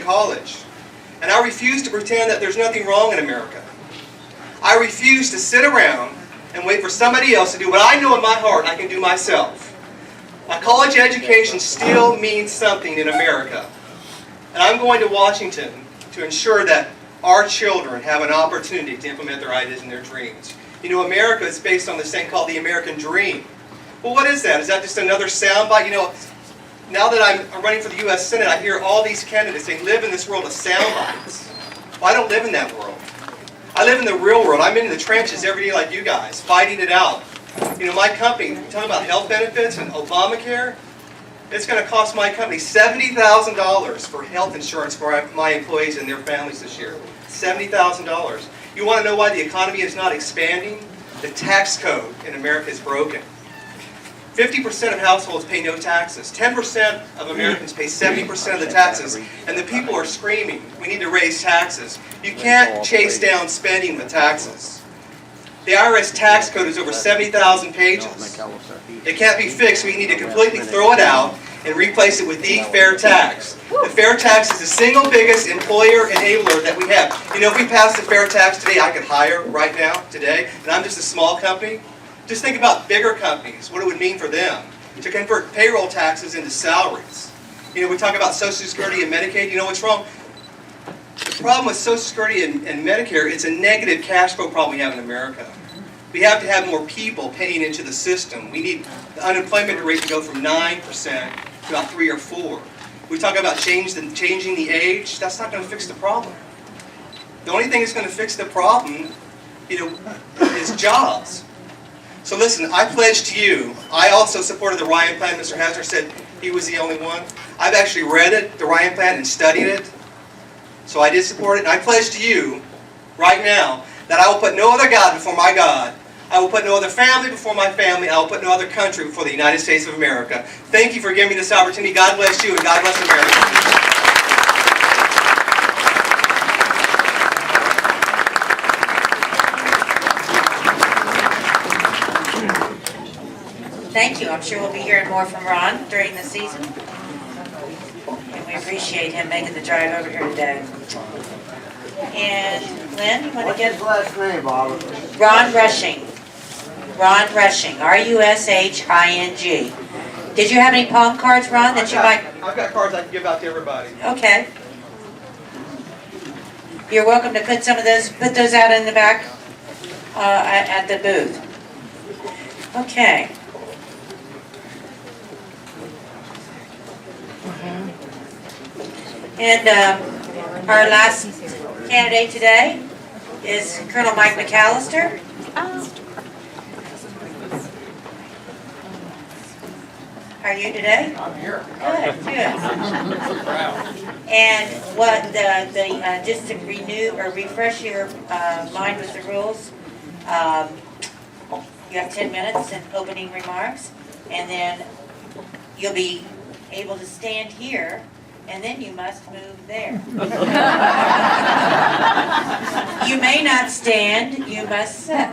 college. And I refuse to pretend that there's nothing wrong in America. I refuse to sit around and wait for somebody else to do what I know in my heart I can do myself. A college education still means something in America. And I'm going to Washington to ensure that our children have an opportunity to implement their ideas and their dreams. You know, America is based on this thing called the American dream. Well, what is that? Is that just another soundbite? You know, now that I'm running for the U.S. Senate, I hear all these candidates, they live in this world of soundbites. Well, I don't live in that world. I live in the real world. I'm in the trenches every day like you guys, fighting it out. You know, my company, talking about health benefits and Obamacare, it's going to cost my company $70,000 for health insurance for my employees and their families this year. $70,000. You want to know why the economy is not expanding? The tax code in America is broken. 50% of households pay no taxes. 10% of Americans pay 70% of the taxes. And the people are screaming, we need to raise taxes. You can't chase down spending with taxes. The IRS tax code is over 70,000 pages. It can't be fixed. We need to completely throw it out and replace it with the fair tax. The fair tax is the single biggest employer enabler that we have. You know, if we pass the fair tax today, I could hire right now, today, and I'm just a small company. Just think about bigger companies, what it would mean for them to convert payroll taxes into salaries. You know, we talk about Social Security and Medicaid. You know what's wrong? The problem with Social Security and Medicare, it's a negative cash flow problem we have in America. We have to have more people paying into the system. We need the unemployment rate to go from 9% to about 3 or 4. We talk about changing the age. That's not going to fix the problem. The only thing that's going to fix the problem, you know, is jobs. So listen, I pledge to you, I also supported the Ryan Plan. Mr. Hasner said he was the only one. I've actually read it, the Ryan Plan, and studied it. So I did support it, and I pledge to you, right now, that I will put no other God before my God. I will put no other family before my family. I will put no other country before the United States of America. Thank you for giving me this opportunity. God bless you, and God bless America. Thank you. I'm sure we'll be hearing more from Ron during the season. And we appreciate him making the drive over here today. And Lynn, you want to get... What's his last name, Bob? Ron Rushing. Ron Rushing. R-U-S-H-I-N-G. Did you have any palm cards, Ron, that you might... I've got cards I can give out to everybody. Okay. You're welcome to put those out in the back at the booth. Okay. And our last candidate today is Colonel Mike McAllister. How are you today? I'm here. Good, good. And what just to renew or refresh your mind with the rules, you have 10 minutes in opening remarks, and then you'll be able to stand here. And then you must move there. You may not stand, you must sit.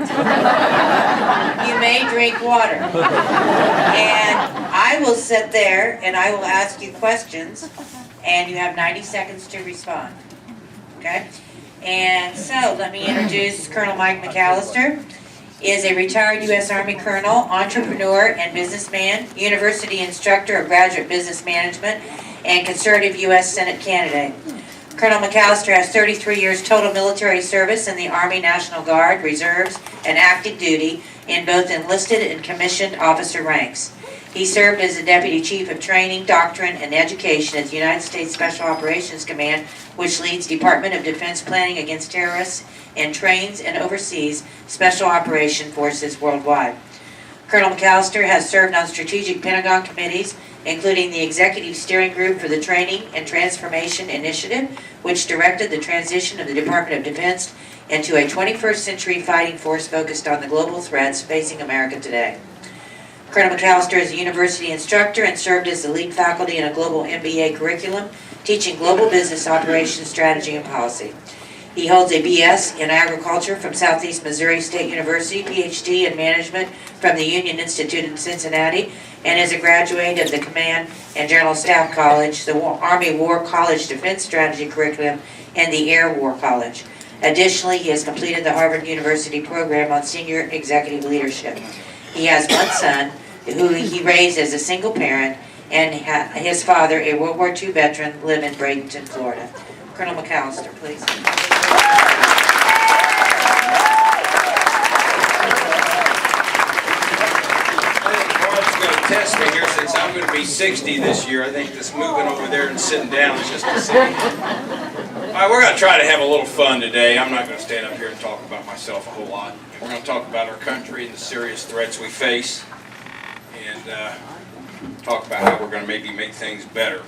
You may drink water. And I will sit there and I will ask you questions, and you have 90 seconds to respond. Okay? And so let me introduce Colonel Mike McAllister. Is a retired U.S. Army colonel, entrepreneur, and businessman, university instructor of graduate business management, and conservative U.S. Senate candidate. Colonel McAllister has 33 years total military service in the Army National Guard, Reserves, and active duty in both enlisted and commissioned officer ranks. He served as the Deputy Chief of Training, Doctrine, and Education at the United States Special Operations Command, which leads Department of Defense planning against terrorists and trains and oversees Special Operation Forces worldwide. Colonel McAllister has served on strategic Pentagon committees, including the Executive Steering Group for the Training and Transformation Initiative, which directed the transition of the Department of Defense into a 21st century fighting force focused on the global threats facing America today. Colonel McAllister is a university instructor and served as the lead faculty in a global MBA curriculum, teaching global business operations, strategy, and policy. He holds a BS in agriculture from Southeast Missouri State University, PhD in management from the Union Institute in Cincinnati, and is a graduate of the Command and General Staff College, the Army War College Defense Strategy Curriculum, and the Air War College. Additionally, he has completed the Harvard University program on senior executive leadership. He has one son, who he raised as a single parent, and his father, a World War II veteran, live in Bradenton, Florida. Colonel McAllister, please. Test me here since I'm going to be 60 this year. I think this moving over there and sitting down is just a sin. All right, we're going to try to have a little fun today. I'm not going to stand up here and talk about myself a whole lot. We're going to talk about our country and the serious threats we face, and talk about how we're going to maybe make things better.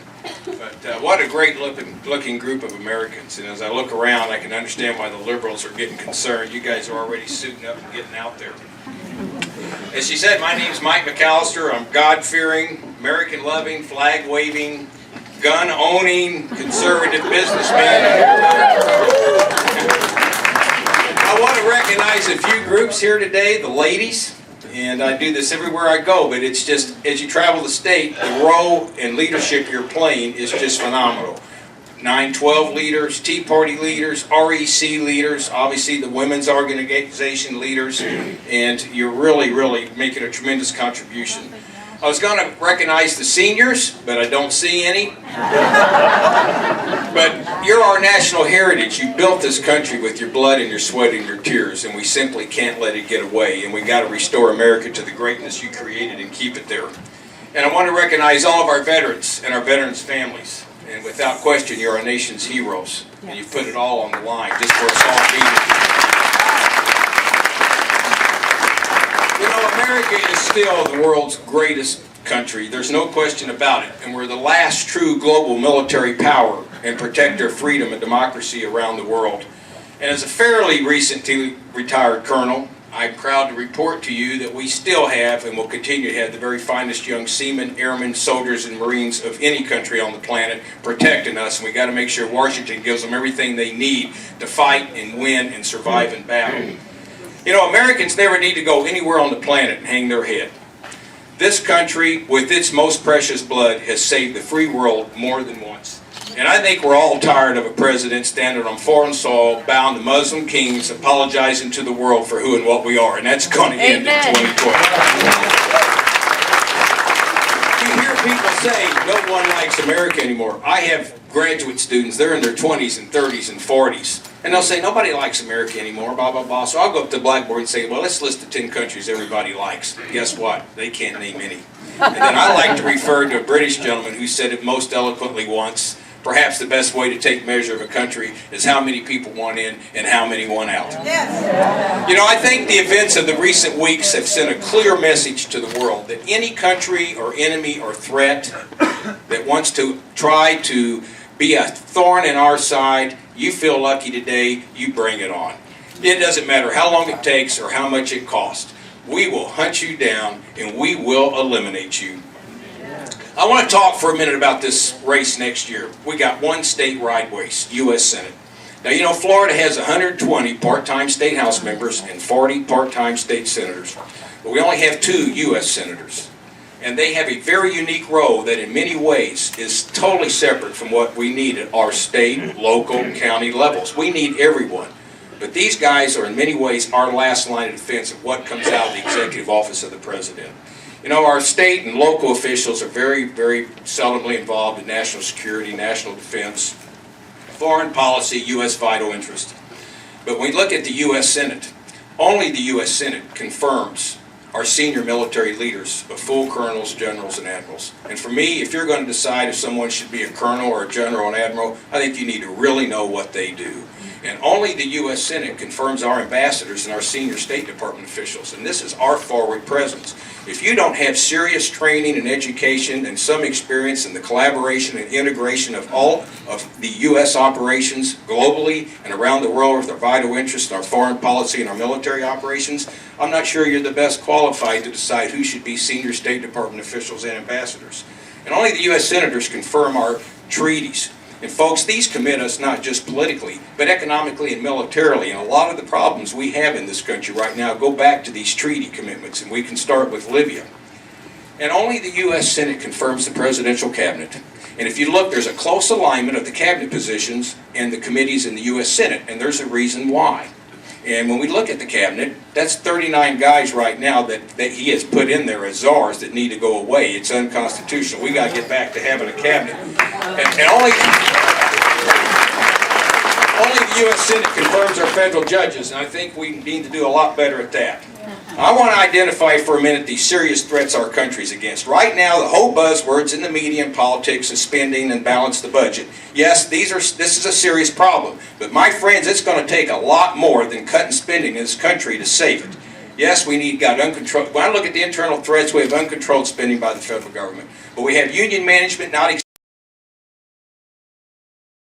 But what a great looking group of Americans. And as I look around, I can understand why the liberals are getting concerned. You guys are already suiting up and getting out there. As she said, my name's Mike McAllister. I'm God-fearing, American-loving, flag-waving, gun-owning, conservative businessman. I want to recognize a few groups here today, the ladies, and I do this everywhere I go, but it's just, as you travel the state, the role and leadership you're playing is just phenomenal. 9/12 leaders, Tea Party leaders, REC leaders, obviously the women's organization leaders, and you're really, really making a tremendous contribution. I was going to recognize the seniors, but I don't see any. But you're our national heritage. You built this country with your blood and your sweat and your tears, and we simply can't let it get away, and we got to restore America to the greatness you created and keep it there. And I want to recognize all of our veterans and our veterans' families. And without question, you're our nation's heroes. And you put it all on the line just for us all to be here. You know, America is still the world's greatest country. There's no question about it. And we're the last true global military power and protector of freedom and democracy around the world. And as a fairly recently retired colonel, I'm proud to report to you that we still have and will continue to have the very finest young seamen, airmen, soldiers, and Marines of any country on the planet protecting us. And we got to make sure Washington gives them everything they need to fight and win and survive in battle. You know, Americans never need to go anywhere on the planet and hang their head. This country, with its most precious blood, has saved the free world more than once. And I think we're all tired of a president standing on foreign soil, bound to Muslim kings, apologizing to the world for who and what we are. And that's going to end in 2012. You hear people say no one likes America anymore. I have graduate students, they're in their 20s and 30s and 40s. And they'll say, nobody likes America anymore, blah, blah, blah. So I'll go up to the blackboard and say, well, let's list the 10 countries everybody likes. Guess what? They can't name any. And then I like to refer to a British gentleman who said it most eloquently once. Perhaps the best way to take measure of a country is how many people want in and how many want out. Yes. You know, I think the events of the recent weeks have sent a clear message to the world that any country or enemy or threat that wants to try to be a thorn in our side, you feel lucky today, you bring it on. It doesn't matter how long it takes or how much it costs. We will hunt you down and we will eliminate you. I want to talk for a minute about this race next year. We got one statewide race, U.S. Senate. Now, you know, Florida has 120 part-time state house members and 40 part-time state senators. But we only have 2 U.S. senators. And they have a very unique role that in many ways is totally separate from what we need at our state, local, county levels. We need everyone. But these guys are in many ways our last line of defense of what comes out of the executive office of the president. You know, our state and local officials are very, very seldomly involved in national security, national defense, foreign policy, U.S. vital interest. But when we look at the U.S. Senate, only the U.S. Senate confirms our senior military leaders of full colonels, generals, and admirals. And for me, if you're going to decide if someone should be a colonel or a general or an admiral, I think you need to really know what they do. And only the U.S. Senate confirms our ambassadors and our senior State Department officials. And this is our forward presence. If you don't have serious training and education and some experience in the collaboration and integration of all of the U.S. operations globally and around the world with our vital interests, our foreign policy, and our military operations, I'm not sure you're the best qualified to decide who should be senior State Department officials and ambassadors. And only the U.S. senators confirm our treaties. And folks, these commit us not just politically, but economically and militarily. And a lot of the problems we have in this country right now go back to these treaty commitments, and we can start with Libya. And only the U.S. Senate confirms the presidential cabinet. And if you look, there's a close alignment of the cabinet positions and the committees in the U.S. Senate, and there's a reason why. And when we look at the cabinet, that's 39 guys right now that he has put in there as czars that need to go away. It's unconstitutional. We got to get back to having a cabinet. And only the U.S. Senate confirms our federal judges, and I think we need to do a lot better at that. I want to identify for a minute these serious threats our country's against. Right now, the whole buzzwords in the media and politics is spending and balance the budget. Yes, this is a serious problem. But my friends, it's going to take a lot more than cutting spending in this country to save it. Yes, got uncontrolled. When I look at the internal threats, we have uncontrolled spending by the federal government. But we have union management not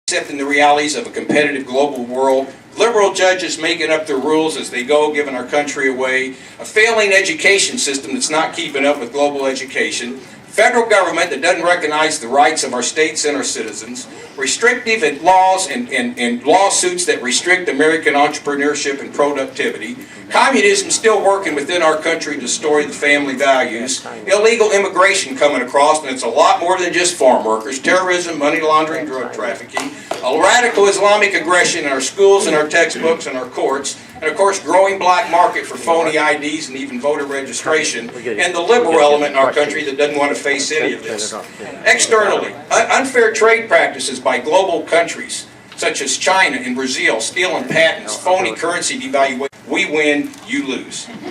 accepting the realities of a competitive global world, liberal judges making up their rules as they go, giving our country away, a failing education system that's not keeping up with global education, federal government that doesn't recognize the rights of our states and our citizens, restrictive laws and lawsuits that restrict American entrepreneurship and productivity, communism still working within our country to destroy the family values, illegal immigration coming across, and it's a lot more than just farm workers, terrorism, money laundering, drug trafficking, a radical Islamic aggression in our schools and our textbooks and our courts, and of course growing black market for phony IDs and even voter registration, and the liberal element in our country that doesn't want to face any of this. Externally, unfair trade practices by global countries such as China and Brazil, stealing patents, phony currency devaluation. We win, you lose. We need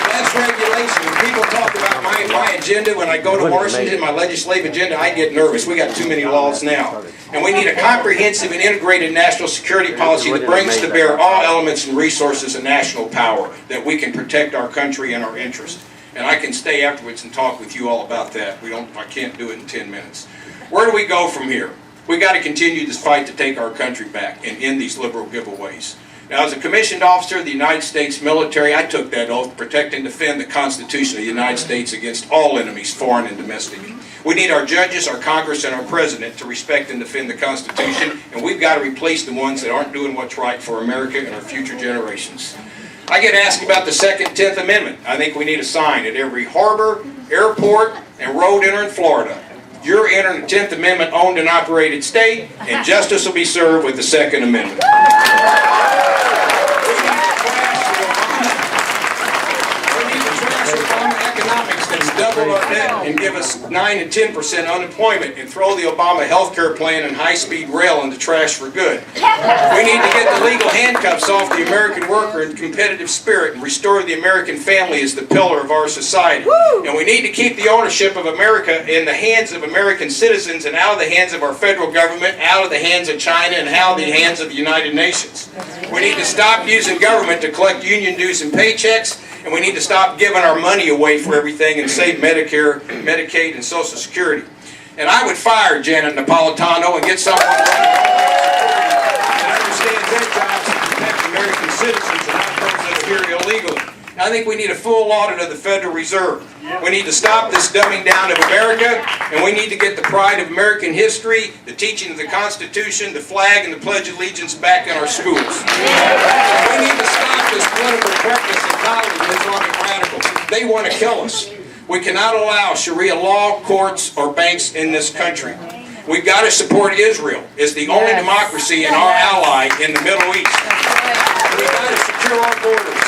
less regulation. When people talk about my agenda, when I go to Washington, my legislative agenda, I get nervous. We got too many laws now. And we need a comprehensive and integrated national security policy that brings to bear all elements and resources of national power, that we can protect our country and our interests. And I can stay afterwards and talk with you all about that. I can't do it in 10 minutes. Where do we go from here? We got to continue this fight to take our country back and end these liberal giveaways. Now, as a commissioned officer of the United States military, I took that oath to protect and defend the Constitution of the United States against all enemies, foreign and domestic. We need our judges, our Congress, and our President to respect and defend the Constitution, and we've got to replace the ones that aren't doing what's right for America and our future generations. I get asked about the Second 10th Amendment. I think we need a sign at every harbor, airport, and road enter in Florida. You're entering the 10th Amendment owned and operated state, and justice will be served with the Second Amendment. Economics that's double our debt and give us 9 and 10% unemployment, and throw the Obama health care plan and high-speed rail in the trash for good. We need to get the legal handcuffs off the American worker and competitive spirit and restore the American family as the pillar of our society. And we need to keep the ownership of America in the hands of American citizens and out of the hands of our federal government, out of the hands of China, and out of the hands of the United Nations. We need to stop using government to collect union dues and paychecks, and we need to stop giving our money away for everything and save Medicare, Medicaid, and Social Security. And I would fire Janet Napolitano and get someone that understands their jobs to protect American citizens and not those that are here illegally. I think we need a full audit of the Federal Reserve. We need to stop this dumbing down of America, and we need to get the pride of American history, the teaching of the Constitution, the flag, and the Pledge of Allegiance back in our schools. We need to stop this political correctness and tolerance of Islamic radicals. They want to kill us. We cannot allow Sharia law, courts, or banks in this country. We've got to support Israel. It's the only democracy and our ally in the Middle East. We've got to secure our borders.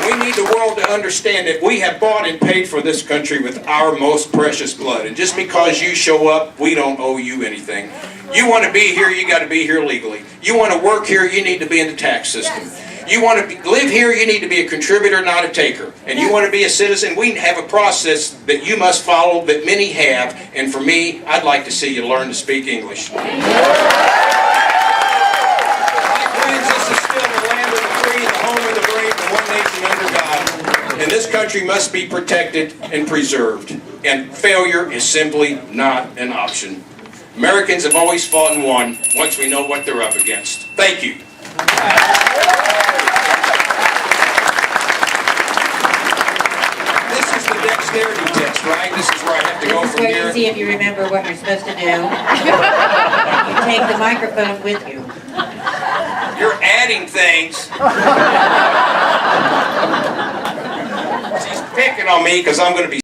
We need the world to understand that we have bought and paid for this country with our most precious blood. And just because you show up, we don't owe you anything. You want to be here, you got to be here legally. You want to work here, you need to be in the tax system. You want to live here, you need to be a contributor, not a taker. And you want to be a citizen, we have a process that you must follow that many have. And for me, I'd like to see you learn to speak English. And this country must be protected and preserved. And failure is simply not an option. Americans have always fought and won once we know what they're up against. Thank you. This is the dexterity test, right? This is where I have to go from where you here. see if you remember what you're supposed to do. And you take the microphone with you. You're adding things. She's picking on me because I'm going to be